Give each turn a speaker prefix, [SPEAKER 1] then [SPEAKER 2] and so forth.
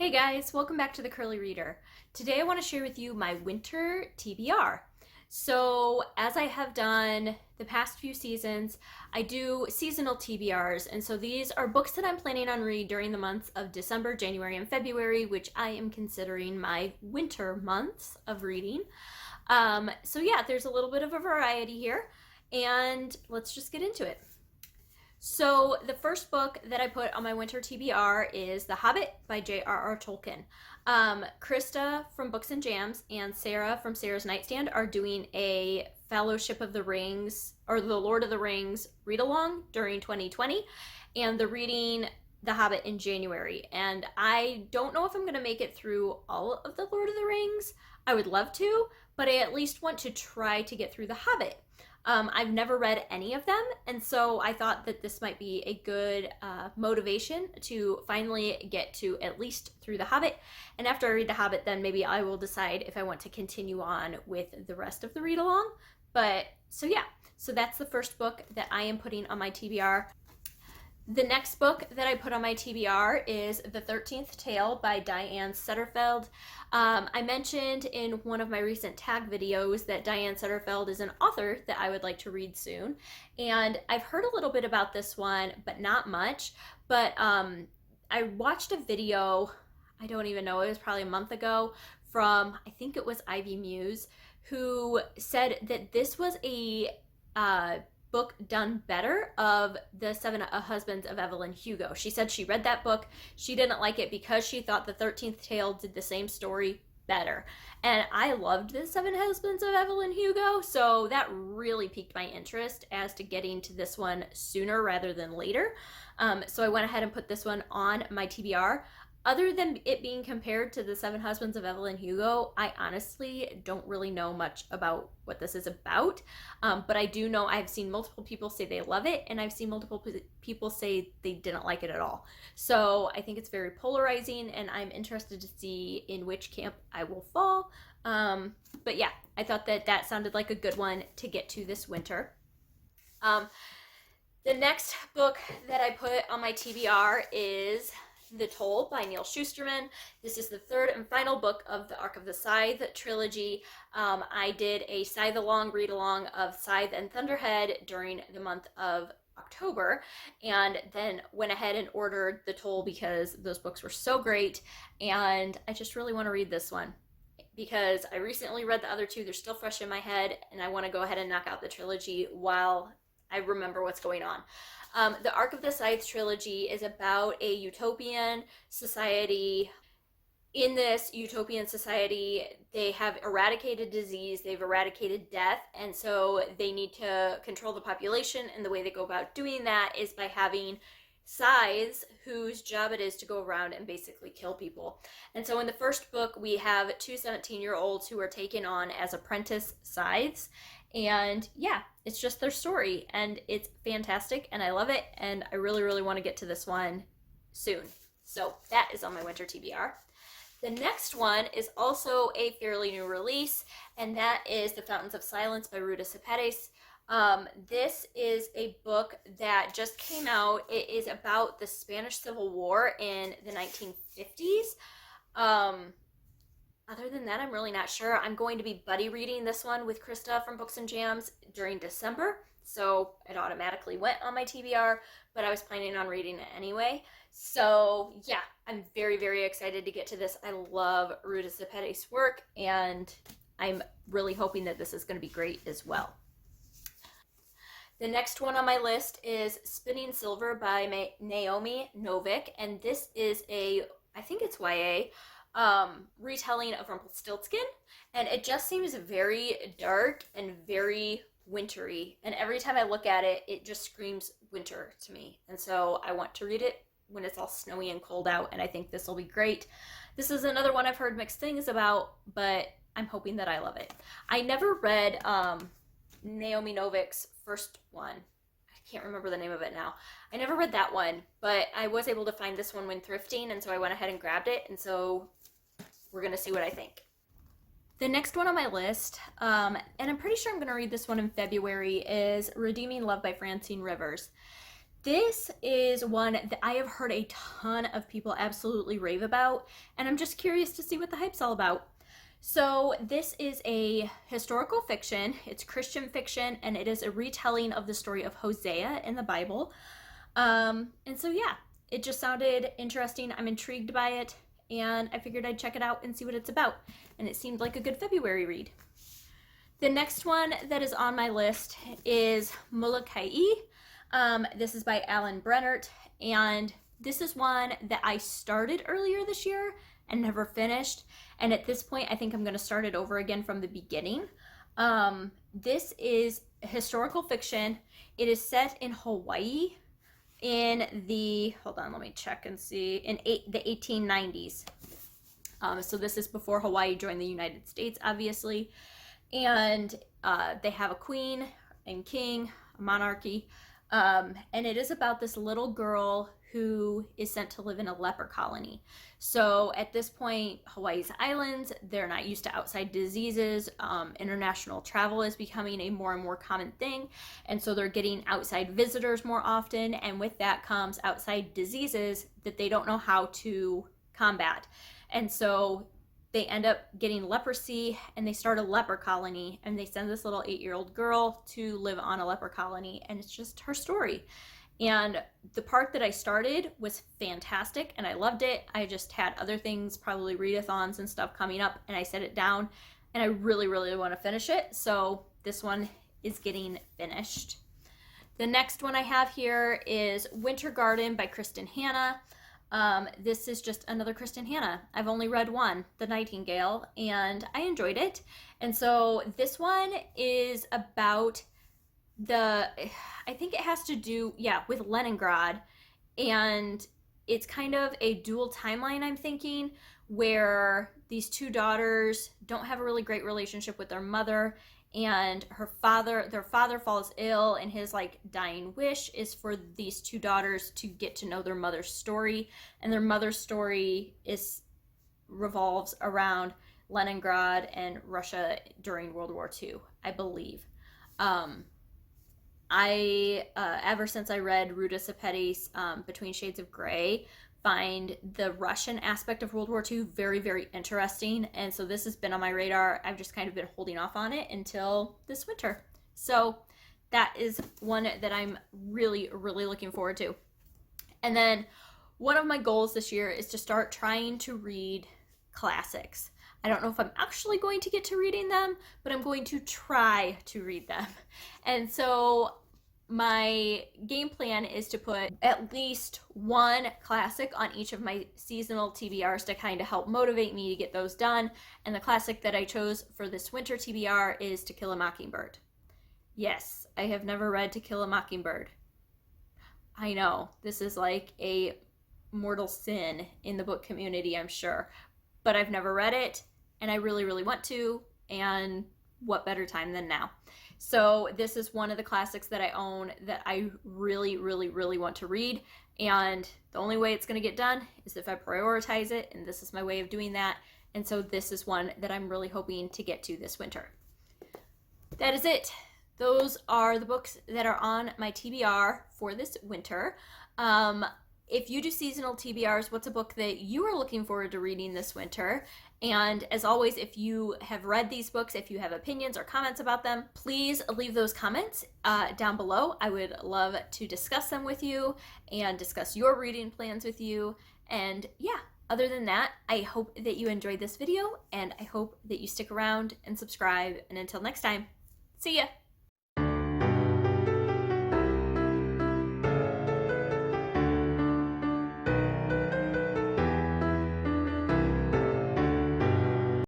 [SPEAKER 1] Hey guys, welcome back to the Curly Reader. Today I want to share with you my winter TBR. So, as I have done the past few seasons, I do seasonal TBRs, and so these are books that I'm planning on reading during the months of December, January, and February, which I am considering my winter months of reading. So yeah, there's a little bit of a variety here, and let's just get into it. So the first book that I put on my winter TBR is The Hobbit by J.R.R. Tolkien. Krista from Books and Jams and Sarah from Sarah's Nightstand are doing a Fellowship of the Rings or the Lord of the Rings read along during 2020, and they're reading The Hobbit in January. And I don't know if I'm going to make it through all of the Lord of the Rings. I would love to, but I at least want to try to get through The Hobbit. I've never read any of them, and so I thought that this might be a good motivation to finally get to at least through The Hobbit. And after I read The Hobbit, then maybe I will decide if I want to continue on with the rest of the read along. But so yeah, so that's the first book that I am putting on my TBR. The next book that I put on my TBR is The 13th Tale by Diane Setterfeld. I mentioned in one of my recent tag videos that Diane Setterfeld is an author that I would like to read soon. And I've heard a little bit about this one, but not much. But I watched a video, I don't even know, it was probably a month ago, from, I think it was Ivy Muse, who said that this was a book done better of The Seven Husbands of Evelyn Hugo. She said she read that book. She didn't like it because she thought The 13th Tale did the same story better. And I loved The Seven Husbands of Evelyn Hugo, so that really piqued my interest as to getting to this one sooner rather than later. So I went ahead and put this one on my TBR. Other than it being compared to The Seven Husbands of Evelyn Hugo, I honestly don't really know much about what this is about. But I do know I've seen multiple people say they love it, and I've seen multiple people say they didn't like it at all. So I think it's very polarizing, and I'm interested to see in which camp I will fall. But yeah, I thought that that sounded like a good one to get to this winter. The next book that I put on my TBR is The Toll by Neal Shusterman. This is the third and final book of the Arc of the Scythe trilogy. I did a Scythe along read along of Scythe and Thunderhead during the month of October, and then went ahead and ordered The Toll because those books were so great, and I just really want to read this one because I recently read the other two. They're still fresh in my head, and I want to go ahead and knock out the trilogy while I remember what's going on. The Arc of the Scythe trilogy is about a utopian society. In this utopian society, they have eradicated disease, they've eradicated death, and so they need to control the population, and the way they go about doing that is by having scythes whose job it is to go around and basically kill people. And so in the first book, we have two 17-year-olds who are taken on as apprentice scythes, and yeah, it's just their story, and it's fantastic, and I love it, and I really, really want to get to this one soon. So that is on my winter TBR. The next one is also a fairly new release, and that is The Fountains of Silence by Ruta Sepetys. This is a book that just came out. It is about the Spanish Civil War in the 1950s. Other than that, I'm really not sure. I'm going to be buddy reading this one with Krista from Books and Jams during December, so it automatically went on my TBR, but I was planning on reading it anyway. So yeah, I'm very, very excited to get to this. I love Ruta Sepetys' work, and I'm really hoping that this is going to be great as well. The next one on my list is Spinning Silver by Naomi Novik, and this is I think it's YA, retelling of Rumpelstiltskin, and it just seems very dark and very wintry, and every time I look at it, it just screams winter to me, and so I want to read it when it's all snowy and cold out, and I think this will be great. This is another one I've heard mixed things about, but I'm hoping that I love it. I never read Naomi Novik's first one. I can't remember the name of it now. I never read that one, but I was able to find this one when thrifting, and so I went ahead and grabbed it, and so we're going to see what I think. The next one on my list, and I'm pretty sure I'm going to read this one in February, is Redeeming Love by Francine Rivers. This is one that I have heard a ton of people absolutely rave about, and I'm just curious to see what the hype's all about. So, this is a historical fiction, it's Christian fiction, and it is a retelling of the story of Hosea in the Bible. And so, yeah, it just sounded interesting. I'm intrigued by it, and I figured I'd check it out and see what it's about. And it seemed like a good February read. The next one that is on my list is Molokai. This is by Alan Brennert, and this is one that I started earlier this year and never finished. And at this point, I think I'm going to start it over again from the beginning. This is historical fiction. It is set in Hawaii in the, hold on, let me check and see, in the 1890s. So this is before Hawaii joined the United States, obviously. And they have a queen and king, a monarchy. And it is about this little girl who is sent to live in a leper colony. So at this point, Hawaii's islands, they're not used to outside diseases. International travel is becoming a more and more common thing. And so they're getting outside visitors more often. And with that comes outside diseases that they don't know how to combat. And so they end up getting leprosy, and they start a leper colony, and they send this little 8-year-old girl to live on a leper colony, and it's just her story. And the part that I started was fantastic, and I loved it. I just had other things, probably readathons and stuff coming up, and I set it down, and I really, really want to finish it. So this one is getting finished. The next one I have here is Winter Garden by Kristen Hanna. This is just another Kristen Hanna. I've only read one, The Nightingale, and I enjoyed it. And so this one is about I think it has to do, with Leningrad. And it's kind of a dual timeline, I'm thinking, where these two daughters don't have a really great relationship with their mother, and their father falls ill, and his dying wish is for these two daughters to get to know their mother's story. And their mother's story revolves around Leningrad and Russia during World War II, I believe. Ever since I read Ruta Sepetys, Between Shades of Grey, find the Russian aspect of World War II very, very interesting. And so this has been on my radar. I've just kind of been holding off on it until this winter. So that is one that I'm really, really looking forward to. And then one of my goals this year is to start trying to read classics. I don't know if I'm actually going to get to reading them, but I'm going to try to read them. And so my game plan is to put at least one classic on each of my seasonal TBRs to kind of help motivate me to get those done. And the classic that I chose for this winter TBR is To Kill a Mockingbird. Yes, I have never read To Kill a Mockingbird. I know, this is like a mortal sin in the book community, I'm sure. But I've never read it, and I really, really want to, and what better time than now? So this is one of the classics that I own that I really, really, really want to read, and the only way it's going to get done is if I prioritize it, and this is my way of doing that. And so this is one that I'm really hoping to get to this winter. That is it. Those are the books that are on my TBR for this winter. If you do seasonal TBRs, what's a book that you are looking forward to reading this winter? And as always, if you have read these books, if you have opinions or comments about them, please leave those comments down below. I would love to discuss them with you and discuss your reading plans with you. And yeah, other than that, I hope that you enjoyed this video, and I hope that you stick around and subscribe. And until next time, see ya!